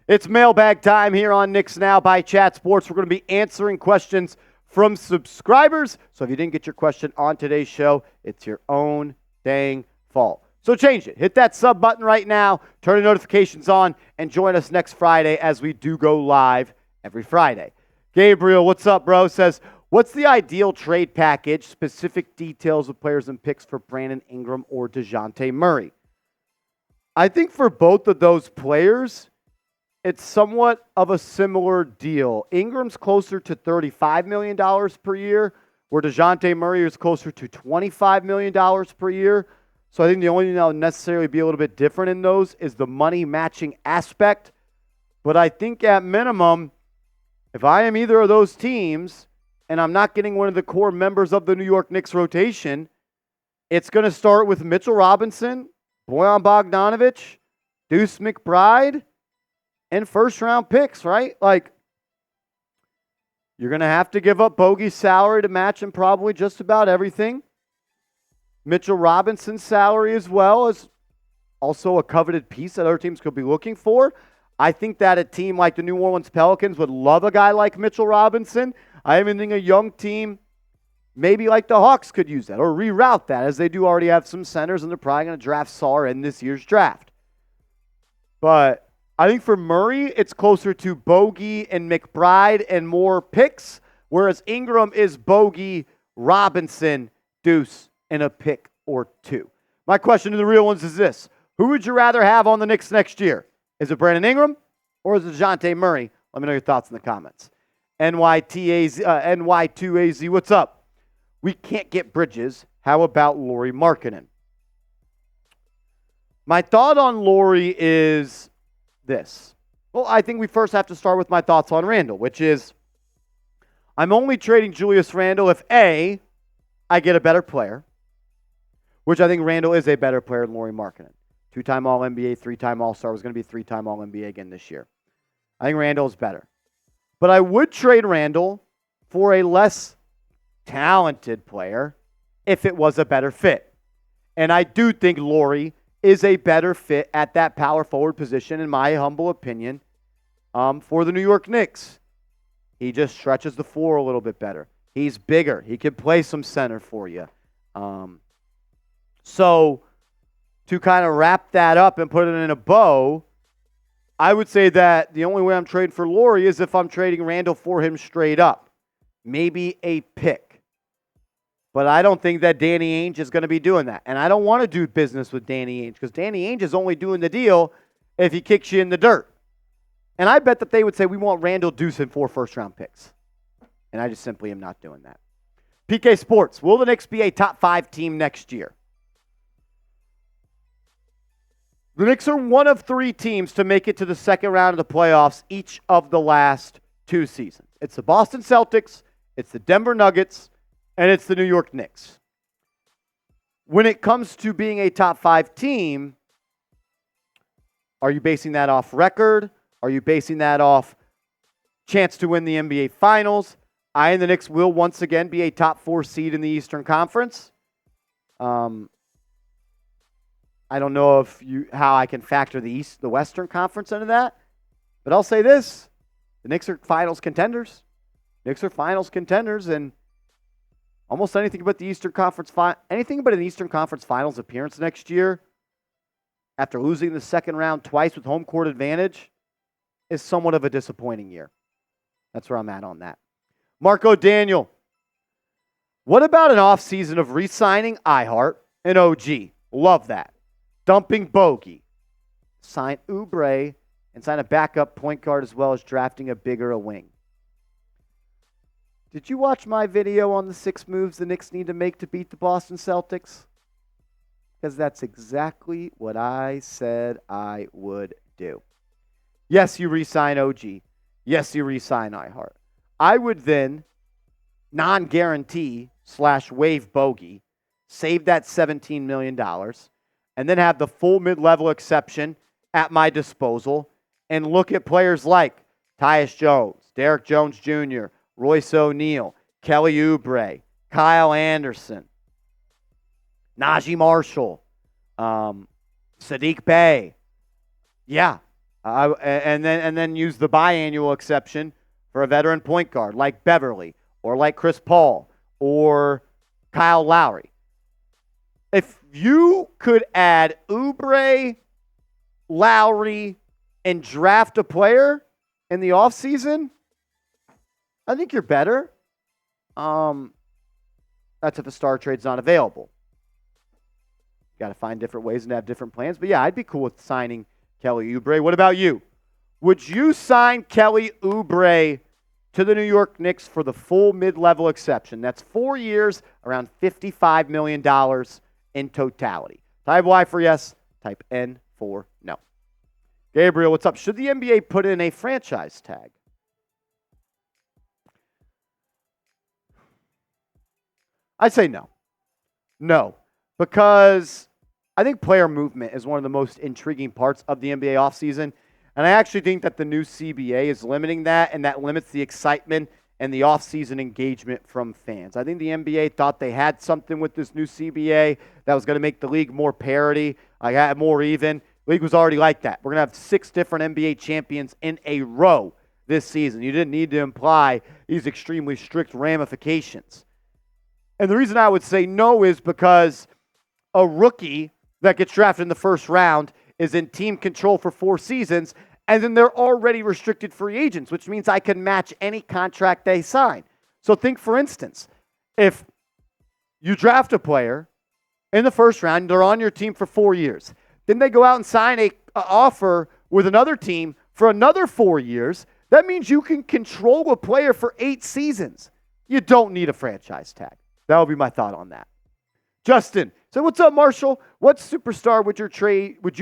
It's mailbag time here on Knicks Now by Chat Sports. We're going to be answering questions from subscribers. So if you didn't get your question on today's show, it's your own dang fault. So change it. Hit that sub button right now, turn the notifications on, and join us next Friday as we do go live every Friday. Gabriel, what's up, bro? Says, what's the ideal trade package? Specific details of players and picks for Brandon Ingram or Dejounte Murray. I think for both of those players, it's somewhat of a similar deal. Ingram's closer to $35 million per year, where DeJounte Murray is closer to $25 million per year. So I think the only thing that will necessarily be a little bit different in those is the money matching aspect. But I think at minimum, if I am either of those teams and I'm not getting one of the core members of the New York Knicks rotation, it's going to start with Mitchell Robinson, Bojan Bogdanovic, Deuce McBride, and first-round picks, right? Like, you're going to have to give up Bogey's salary to match him probably just about everything. Mitchell Robinson's salary as well is also a coveted piece that other teams could be looking for. I think that a team like the New Orleans Pelicans would love a guy like Mitchell Robinson. I even think a young team, maybe like the Hawks, could use that or reroute that, as they do already have some centers, and they're probably going to draft Sarr in this year's draft. But I think for Murray, it's closer to Bogey and McBride and more picks, whereas Ingram is Bogey, Robinson, Deuce, and a pick or two. My question to the real ones is this. Who would you rather have on the Knicks next year? Is it Brandon Ingram or is it DeJounte Murray? Let me know your thoughts in the comments. NY2AZ, what's up? We can't get Bridges. How about Lauri Markkanen? My thought on Lauri is this. Well, I think we first have to start with my thoughts on Randall, which is I'm only trading Julius Randle if A, I get a better player, which I think Randall is a better player than Lauri Markkanen. 2-time All-NBA, 3-time All-Star, was going to be 3-time All-NBA again this year. I think Randall is better. But I would trade Randall for a less talented player if it was a better fit. And I do think Lauri is a better fit at that power forward position, in my humble opinion, for the New York Knicks. He just stretches the floor a little bit better. He's bigger. He can play some center for you. So to kind of wrap that up and put it in a bow, I would say that the only way I'm trading for Lauri is if I'm trading Randall for him straight up. Maybe a pick. But I don't think that Danny Ainge is going to be doing that. And I don't want to do business with Danny Ainge because Danny Ainge is only doing the deal if he kicks you in the dirt. And I bet that they would say, we want Randall, Deuce, and 4 first-round picks. And I just simply am not doing that. PK Sports, will the Knicks be a top 5 team next year? The Knicks are one of 3 teams to make it to the second round of the playoffs each of the last 2 seasons. It's the Boston Celtics, it's the Denver Nuggets, and it's the New York Knicks. When it comes to being a top 5 team, are you basing that off record? Are you basing that off chance to win the NBA Finals? I and the Knicks will once again be a top 4 seed in the Eastern Conference. I don't know how I can factor the Western Conference into that, but I'll say this: the Knicks are finals contenders. Knicks are finals contenders, and almost anything but an Eastern Conference Finals appearance next year, after losing the second round twice with home court advantage, is somewhat of a disappointing year. That's where I'm at on that. Marco Daniel, what about an offseason of re-signing iHeart and OG? Love that. Dumping Bogey, sign Oubre, and sign a backup point guard, as well as drafting a bigger wing. Did you watch my video on the 6 moves the Knicks need to make to beat the Boston Celtics? Because that's exactly what I said I would do. Yes, you re-sign OG. Yes, you re-sign iHeart. I would then non-guarantee / waive Bogey, save that $17 million, and then have the full mid-level exception at my disposal and look at players like Tyus Jones, Derek Jones Jr., Royce O'Neal, Kelly Oubre, Kyle Anderson, Najee Marshall, Sadiq Bey. Yeah, And then use the biannual exception for a veteran point guard like Beverly or like Chris Paul or Kyle Lowry. If you could add Oubre, Lowry, and draft a player in the offseason, I think you're better. That's if a star trade's not available. You got to find different ways and have different plans. But yeah, I'd be cool with signing Kelly Oubre. What about you? Would you sign Kelly Oubre to the New York Knicks for the full mid-level exception? That's 4 years, around $55 million in totality. Type Y for yes, type N for no. Gabriel, what's up? Should the NBA put in a franchise tag? I'd say no. No, because I think player movement is one of the most intriguing parts of the NBA offseason. And I actually think that the new CBA is limiting that, and that limits the excitement and the offseason engagement from fans. I think the NBA thought they had something with this new CBA that was going to make the league more parity, more even. The league was already like that. We're going to have 6 different NBA champions in a row this season. You didn't need to imply these extremely strict ramifications. And the reason I would say no is because a rookie that gets drafted in the first round is in team control for 4 seasons, and then they're already restricted free agents, which means I can match any contract they sign. So think, for instance, if you draft a player in the first round, they're on your team for 4 years. Then they go out and sign an offer with another team for another 4 years. That means you can control a player for 8 seasons. You don't need a franchise tag. That would be my thought on that. Justin, so what's up, Marshall? What superstar would you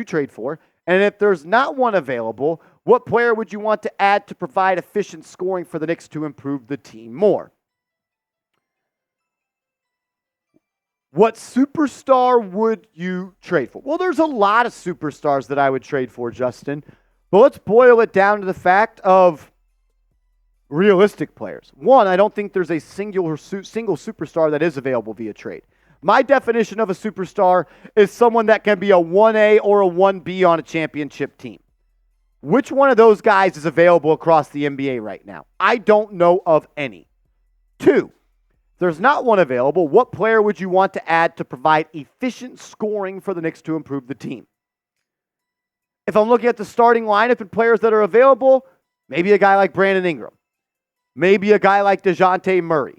trade for? And if there's not one available, what player would you want to add to provide efficient scoring for the Knicks to improve the team more? What superstar would you trade for? Well, there's a lot of superstars that I would trade for, Justin. But let's boil it down to the fact of realistic players. One, I don't think there's a single superstar that is available via trade. My definition of a superstar is someone that can be a 1A or a 1B on a championship team. Which one of those guys is available across the NBA right now? I don't know of any. 2, if there's not one available, what player would you want to add to provide efficient scoring for the Knicks to improve the team? If I'm looking at the starting lineup and players that are available, maybe a guy like Brandon Ingram. Maybe a guy like Dejounte Murray.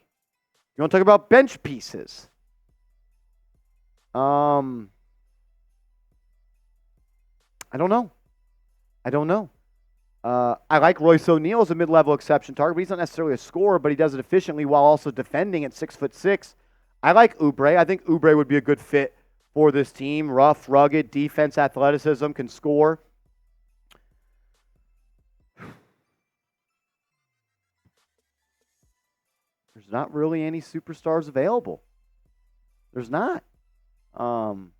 You want to talk about bench pieces? I don't know. I like Royce O'Neal as a mid-level exception target, but he's not necessarily a scorer, but he does it efficiently while also defending at 6'6". I like Oubre. I think Oubre would be a good fit for this team. Rough, rugged, defense, athleticism, can score. There's not really any superstars available. There's not. I'm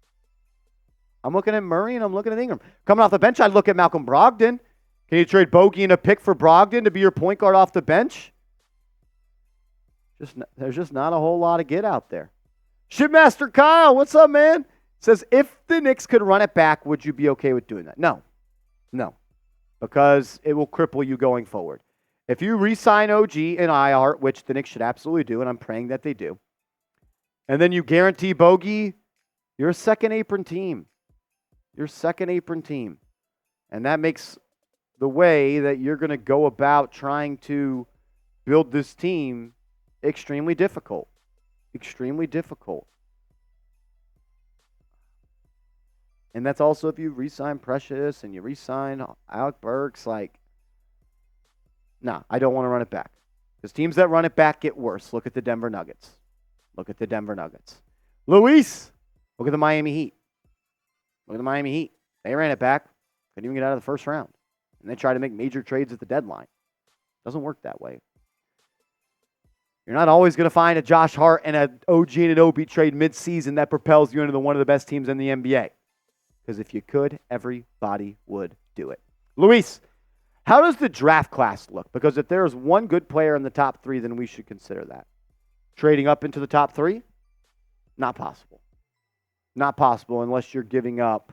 looking at Murray and I'm looking at Ingram. Coming off the bench, I'd look at Malcolm Brogdon. Can you trade Bogey and a pick for Brogdon to be your point guard off the bench? There's just not a whole lot of get out there. Shipmaster Kyle, what's up, man? Says, if the Knicks could run it back, would you be okay with doing that? No. Because it will cripple you going forward. If you re-sign OG and IR, which the Knicks should absolutely do, and I'm praying that they do, and then you guarantee Bogey, you're a second apron team. And that makes the way that you're going to go about trying to build this team extremely difficult. And that's also if you re-sign Precious and you re-sign Alec Burks. I don't want to run it back. Because teams that run it back get worse. Look at the Denver Nuggets. Luis, look at the Miami Heat. They ran it back. Couldn't even get out of the first round. And they tried to make major trades at the deadline. Doesn't work that way. You're not always going to find a Josh Hart and an OG and an OB trade mid-season that propels you into one of the best teams in the NBA. Because if you could, everybody would do it. Luis, how does the draft class look? Because if there's one good player in the top 3, then we should consider that. Trading up into the top 3? Not possible. Not possible unless you're giving up.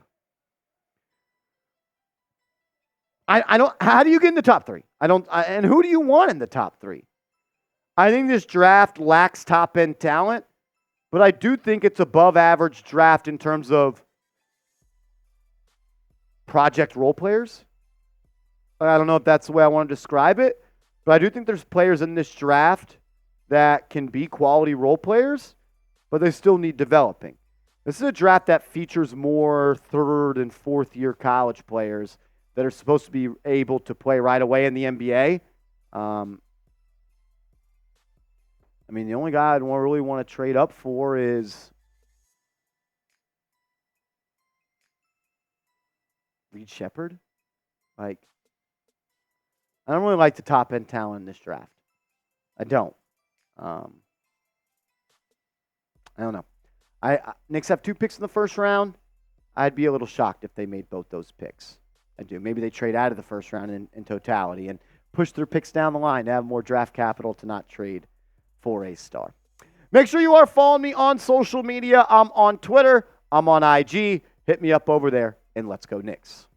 I don't. How do you get in the top 3? And who do you want in the top 3? I think this draft lacks top end talent, but I do think it's above average draft in terms of project role players. I don't know if that's the way I want to describe it, but I do think there's players in this draft that can be quality role players, but they still need developing. This is a draft that features more 3rd and 4th year college players that are supposed to be able to play right away in the NBA. The only guy I'd really want to trade up for is Reed Shepherd. I don't really like the top end talent in this draft. I don't. I don't know. Knicks have 2 picks in the first round. I'd be a little shocked if they made both those picks. I do. Maybe they trade out of the first round in totality and push their picks down the line to have more draft capital to not trade for a star. Make sure you are following me on social media. I'm on Twitter. I'm on IG. Hit me up over there, and let's go Knicks.